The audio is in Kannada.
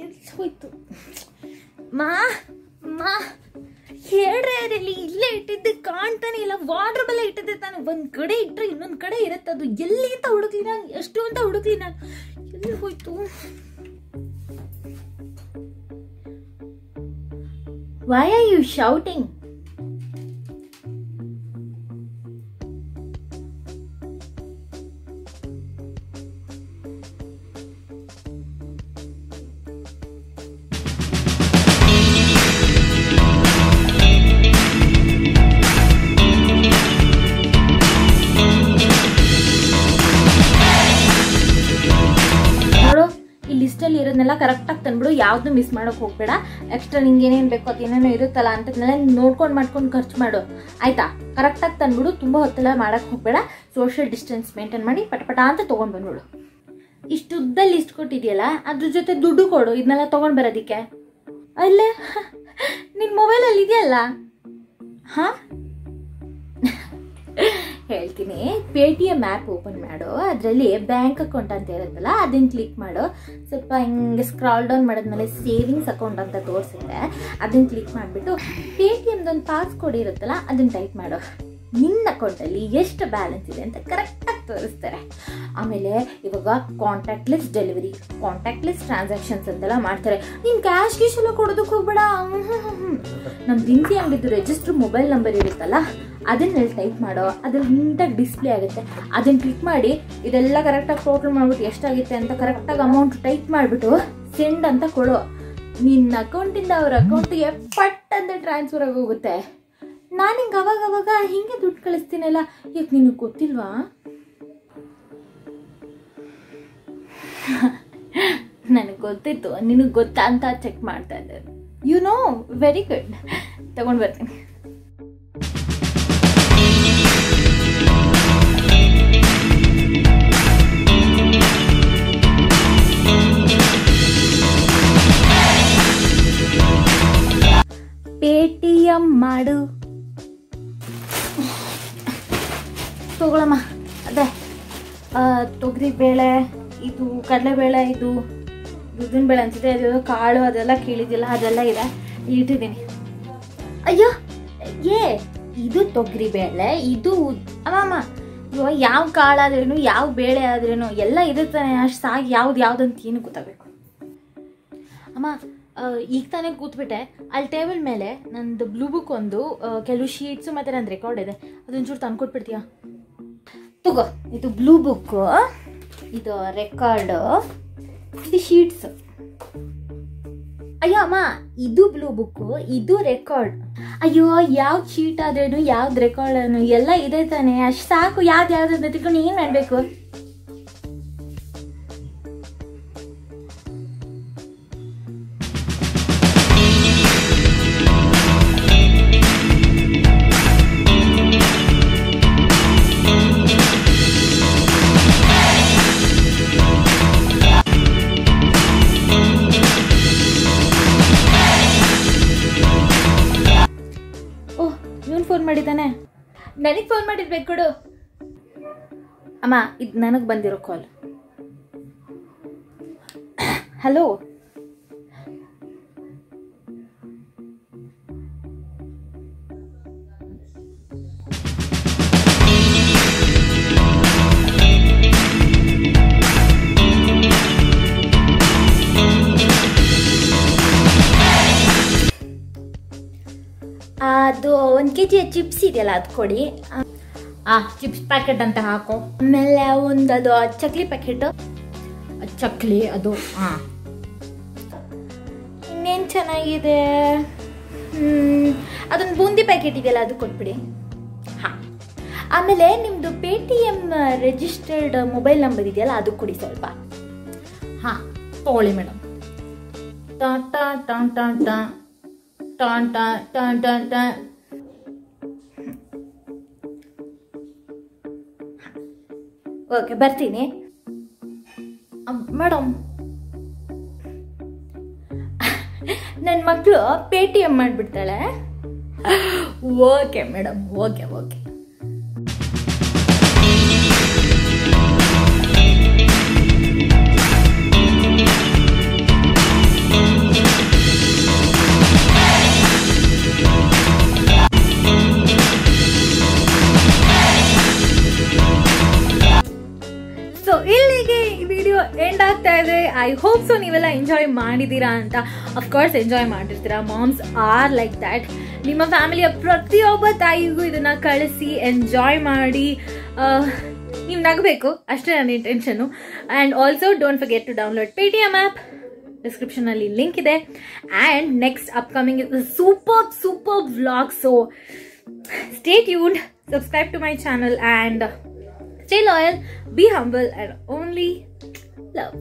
ಎಲ್ಲಿ ಹೋಯ್ತು ಮಾ ಮಾ ಹೇಳ್ರೆ ಇಲ್ಲೇ ಇಟ್ಟಿದ್ದೆ ಕಾಣ್ತಾನೆ ಇಲ್ಲ. ವಾಟರ್ ಬೆಲ್ಲ ಇಟ್ಟಿದ್ದೆ ತಾನು. ಒಂದ್ ಕಡೆ ಇಟ್ರೆ ಇನ್ನೊಂದ್ ಕಡೆ ಇರುತ್ತೆ. ಅದು ಎಲ್ಲಿ ಅಂತ ಹುಡುಕ್ಲಿ ನಾನು, ಎಷ್ಟು ಅಂತ ಹುಡುಕ್ಲಿ ನಾನು. ಎಲ್ಲಿ ಹೋಯ್ತು? Why are you shouting? ಲಿಸ್ಟಲ್ಲಿ ಇರೋದನ್ನೆಲ್ಲ ಕರೆಕ್ಟಾಗಿ ತಂದ್ಬಿಡು. ಯಾವ್ದು ಮಿಸ್ ಮಾಡೋಕೆ ಹೋಗ್ಬೇಡ. ಎಕ್ಸ್ಟ್ರಾ ನಿಂಗೆ ಏನೇನು ಬೇಕೋ ಅದೇನೇನೋ ಇರುತ್ತಲ್ಲ ಅಂತದ್ನೆಲ್ಲ ನೋಡ್ಕೊಂಡು ಮಾಡ್ಕೊಂಡು ಖರ್ಚು ಮಾಡು ಆಯ್ತಾ. ಕರೆಕ್ಟಾಗಿ ತಂದ್ಬಿಡು. ತುಂಬ ಹೊತ್ತೆಲ್ಲ ಮಾಡೋಕ್ಕೆ ಹೋಗ್ಬೇಡ. ಸೋಷಿಯಲ್ ಡಿಸ್ಟೆನ್ಸ್ ಮೇಂಟೈನ್ ಮಾಡಿ ಪಟ ಅಂತ ತೊಗೊಂಡು ಬಂದ್ಬಿಡು. ಇಷ್ಟು ಉದ್ದ ಲಿಸ್ಟ್ ಕೊಟ್ಟಿದೆಯಲ್ಲ, ಅದ್ರ ಜೊತೆ ದುಡ್ಡು ಕೊಡು ಇದನ್ನೆಲ್ಲ ತೊಗೊಂಡು ಬರೋದಕ್ಕೆ. ಅಲ್ಲೇ ನಿನ್ನ ಮೊಬೈಲಲ್ಲಿ ಇದೆಯಲ್ಲ. ಹಾಂ ಹೇಳ್ತೀನಿ. ಪೇಟಿಎಮ್ ಆ್ಯಪ್ ಓಪನ್ ಮಾಡು. ಅದರಲ್ಲಿ ಬ್ಯಾಂಕ್ ಅಕೌಂಟ್ ಅಂತ ಇರುತ್ತಲ್ಲ, ಅದನ್ನು ಕ್ಲಿಕ್ ಮಾಡು. ಸ್ವಲ್ಪ ಹಿಂಗೆ ಸ್ಕ್ರಾಲ್ ಡೌನ್ ಮಾಡಿದ್ಮೇಲೆ ಸೇವಿಂಗ್ಸ್ ಅಕೌಂಟ್ ಅಂತ ತೋರಿಸುತ್ತೆ. ಅದನ್ನು ಕ್ಲಿಕ್ ಮಾಡಿಬಿಟ್ಟು ಪೇಟಿಎಮ್ದೊಂದು ಪಾಸ್ಕೋಡ್ ಇರುತ್ತಲ್ಲ, ಅದನ್ನು ಟೈಪ್ ಮಾಡು. ನಿನ್ನ ಅಕೌಂಟಲ್ಲಿ ಎಷ್ಟು ಬ್ಯಾಲೆನ್ಸ್ ಇದೆ ಅಂತ ಕರೆಕ್ಟಾಗಿ ತೋರಿಸ್ತಾರೆ. ಆಮೇಲೆ ಇವಾಗ ಕಾಂಟ್ಯಾಕ್ಟ್ಲೆಸ್ ಡೆಲಿವರಿ, ಕಾಂಟ್ಯಾಕ್ಟ್ಲೆಸ್ ಟ್ರಾನ್ಸಾಕ್ಷನ್ಸ್ ಅಂತೆಲ್ಲ ಮಾಡ್ತಾರೆ. ನೀನು ಕ್ಯಾಶ್ ಎಲ್ಲ ಕೊಡೋದಕ್ಕೆ ಹೋಗ್ಬೇಡ. ನಮ್ಮ ದಿನಸಿ ಅಂಗಡಿದು ರಿಜಿಸ್ಟರ್ ಮೊಬೈಲ್ ನಂಬರ್ ಇರುತ್ತಲ್ಲ, ಅದನ್ನೆಲ್ಲ ಟೈಪ್ ಮಾಡೋ. ಅದ್ರಲ್ಲಿ ನೀಟಾಗಿ ಡಿಸ್ಪ್ಲೇ ಆಗುತ್ತೆ. ಅದನ್ನು ಕ್ಲಿಕ್ ಮಾಡಿ ಇದೆಲ್ಲ ಕರೆಕ್ಟಾಗಿ ಟೋಟಲ್ ಮಾಡ್ಬಿಟ್ಟು ಎಷ್ಟಾಗುತ್ತೆ ಅಂತ ಕರೆಕ್ಟಾಗಿ ಅಮೌಂಟ್ ಟೈಪ್ ಮಾಡಿಬಿಟ್ಟು ಸೆಂಡ್ ಅಂತ ಕೊಡು. ನಿನ್ನ ಅಕೌಂಟಿಂದ ಅವ್ರ ಅಕೌಂಟಿಗೆ ಪಟ್ ಅಂತ ಟ್ರಾನ್ಸ್ಫರ್ ಆಗಿ ಹೋಗುತ್ತೆ. ನಾನು ಹಿಂಗೆ ಅವಾಗ ಹಿಂಗೆ ದುಡ್ಡು ಕಳಿಸ್ತೀನಲ್ಲ, ಯಾಕೆ ನಿನಗೆ ಗೊತ್ತಿಲ್ವಾ? ನನಗೆ ಗೊತ್ತಿತ್ತು, ನಿನಗೆ ಗೊತ್ತಾ ಅಂತ ಚೆಕ್ ಮಾಡ್ತಾ ಇದ್ದೆ. You know, very good. ತಗೊಂಡು ಬರ್ತೀನಿ. ಪೇಟಿಎಮ್ ಮಾಡು. ತಗೊಳಮ್ಮ. ಅದೇ ತೊಗರಿ ಬೇಳೆ, ಇದು ಕಡಲೆಬೇಳೆ, ಇದು ಉದ್ದಿನ ಬೇಳೆ ಅನ್ಸುತ್ತೆ, ಅದು ಕಾಳು ಅದೆಲ್ಲ ಕೇಳಿದಿಲ್ಲ, ಅದೆಲ್ಲ ಇದೆ ಇಟ್ಟಿದ್ದೀನಿ. ಅಯ್ಯೋ ಇದು ತೊಗರಿ ಬೇಳೆ, ಇದು ಅಮ್ಮ ಇವಾಗ ಯಾವ ಕಾಳಾದ್ರೇನು ಯಾವ ಬೇಳೆ ಆದ್ರೇನು ಎಲ್ಲ ಇರುತ್ತಾನೆ. ಅಷ್ಟು ಸಾಗಿ ಯಾವ್ದಂತ ಏನು ಗೊತ್ತಾಗಬೇಕು. ಅಮ್ಮ ಈಗ ತಾನೇ ಕೂತ್ಬಿಟ್ಟೆ. ಅಲ್ಲಿ ಟೇಬಲ್ ಮೇಲೆ ನಂದು ಬ್ಲೂ ಬುಕ್ ಒಂದು, ಕೆಲವು ಶೀಟ್ಸು ಮತ್ತು ನನ್ನ ರೆಕಾರ್ಡ್ ಇದೆ. ಅದೊಂಚೂರು ತಂದ್ಕೊಟ್ಬಿಡ್ತೀಯಾ? ತಗೋ, ಇದು ಬ್ಲೂ ಬುಕ್ಕು, ಇದು ರೆಕಾರ್ಡು, ಇದು ಶೀಟ್ಸ್. ಅಯ್ಯೋ ಅಮ್ಮ, ಇದು ಬ್ಲೂ ಬುಕ್ಕು, ಇದು ರೆಕಾರ್ಡ್. ಅಯ್ಯೋ ಯಾವ್ದು ಶೀಟ್ ಆದ್ರೇನು ಯಾವ್ದು ರೆಕಾರ್ಡ್ ಏನು ಎಲ್ಲ ಇದೆ ತಾನೆ. ಅಷ್ಟು ಸಾಕು. ಯಾವ್ದು ತಿಳ್ಕೊಂಡು ಏನು ಮಾಡಬೇಕು? ಫೋನ್ ಮಾಡಿದ್ದಾನೆ. ನನಗೆ ಫೋನ್ ಮಾಡಿರ್ಬೇಕು ಕೊಡು. ಅಮ್ಮ, ಇದು ನನಗೆ ಬಂದಿರೋ ಕಾಲ್. ಹಲೋ, ಅದು 1 kg ಚಿಪ್ಸ್ ಇದೆಯಲ್ಲ, ಅದು ಕೊಡಿ. ಚಿಪ್ಸ್ ಪ್ಯಾಕೆಟ್ ಅಂತ ಹಾಕೋ. ಆಮೇಲೆ ಅದು ಚಕ್ಲಿ ಪ್ಯಾಕೆಟು, ಚಕ್ಲಿ ಅದು. ಇನ್ನೇನು ಚೆನ್ನಾಗಿದೆ, ಅದೊಂದು ಬೂಂದಿ ಪ್ಯಾಕೆಟ್ ಇದೆಯಲ್ಲ, ಅದು ಕೊಟ್ಬಿಡಿ. ಹಾಂ, ಆಮೇಲೆ ನಿಮ್ಮದು ಪೇಟಿಎಮ್ ರಿಜಿಸ್ಟರ್ಡ್ ಮೊಬೈಲ್ ನಂಬರ್ ಇದೆಯಲ್ಲ, ಅದು ಕೊಡಿ ಸ್ವಲ್ಪ. ಹಾಂ, ತಗೊಳ್ಳಿ ಮೇಡಮ್. ಟಾಟಾ ಟಾನ್ ಟಾನ್ ಟಾನ್ ಟಾನ್ ಟಾನ್ ಟಾನ್ ಟಾನ್ ಟಾನ್. ಓಕೆ, ಬರ್ತೀನಿ ಮೇಡಮ್. ನನ್ನ ಮಕ್ಕಳು ಪೇಟಿಎಮ್ ಮಾಡಿಬಿಡ್ತಾಳೆ. Okay madam, okay okay. So ಇಲ್ಲಿಗೆ ಈ ವಿಡಿಯೋ ಎಂಡ್ ಆಗ್ತಾ ಇದೆ. ಐ ಹೋಪ್ ಸೊ ನೀವೆಲ್ಲ ಎಂಜಾಯ್ ಮಾಡಿದ್ದೀರಾ ಅಂತ. ಅಫ್ಕೋರ್ಸ್ ಎಂಜಾಯ್ ಮಾಡಿರ್ತೀರಾ, ಮಾಮ್ಸ್ ಆರ್ ಲೈಕ್ ದ್ಯಾಟ್. ನಿಮ್ಮ ಫ್ಯಾಮಿಲಿಯ ಪ್ರತಿಯೊಬ್ಬ ತಾಯಿಗೂ ಇದನ್ನ ಕಳಿಸಿ ಎಂಜಾಯ್ ಮಾಡಿ ನೀವು ನಗಬೇಕು, ಅಷ್ಟೇ ನನ್ನ intention. And also don't forget to download Paytm app, description ಅಲ್ಲಿ ಲಿಂಕ್ ಇದೆ. And next upcoming is super vlog. So stay tuned, subscribe to my channel and stay loyal, be humble and only love.